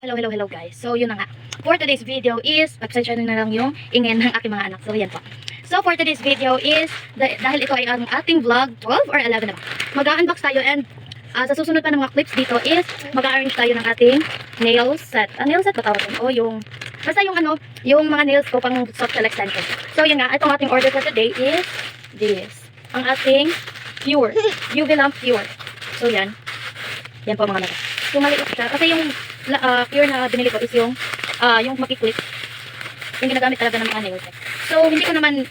Hello guys. So yun na nga. For today's video is, pasensya na lang yung ingay ng aking mga anak. So yan po. So for today's video is, dahil ito ay ang ating vlog, 12 or 11 na ba? Mag-unbox tayo and sa susunod pa ng mga clips dito is, mag-arrange tayo ng ating nail set. Nail set ba tawag yun? O yung, basta yung ano, yung mga nails ko pang soft shell extension. So yun nga, itong ating order for today is this. Ang ating Pure. UV lamp Pure. So yan. Yan po mga natin. Yung maliit siya. Kasi yung Pure na binili ko is yung makiklik. Yung ginagamit talaga ng mga nail tech. So, hindi ko naman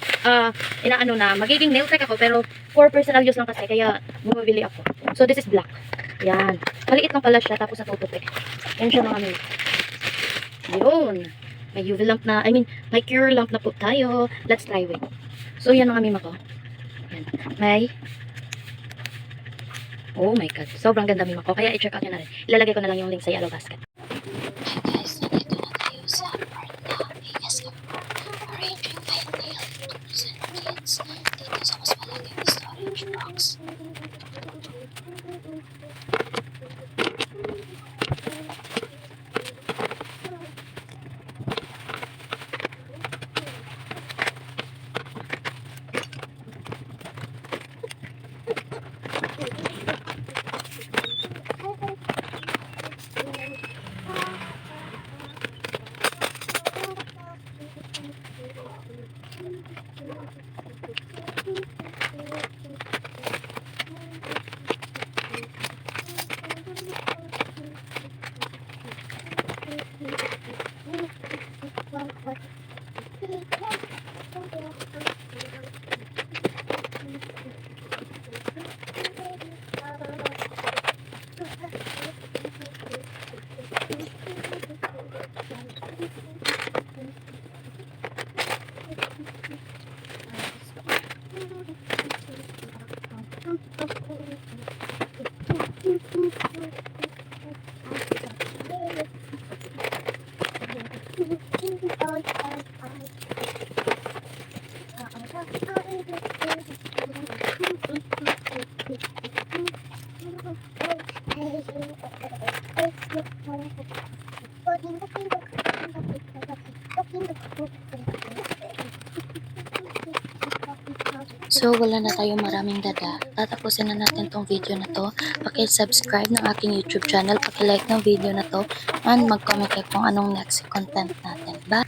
inaano na magiging nail tech ako. Pero, for personal use lang kasi. Kaya, bumibili ako. So, this is black. Yan. Maliit lang pala siya. Tapos natutupik. Yan siya mga nail. Yun. May UV lamp na, may Pure lamp na po tayo. Let's try it. So, yan mga mima ko. Yan. May oh my god, sobrang ganda mima ko. Kaya i-check out nyo na rin. Ilalagay ko na lang yung link sa yellow basket. Hi guys, nandito na tayo sa part na bigas ka arranging my nail tools and kits dito sa mas malaking storage box. So, wala na tayong maraming dada. Tatapusin na natin tong video na to. Paki-subscribe ng aking YouTube channel, paki-like ng video na to, and mag-comment kayo kung anong next content natin. Bye!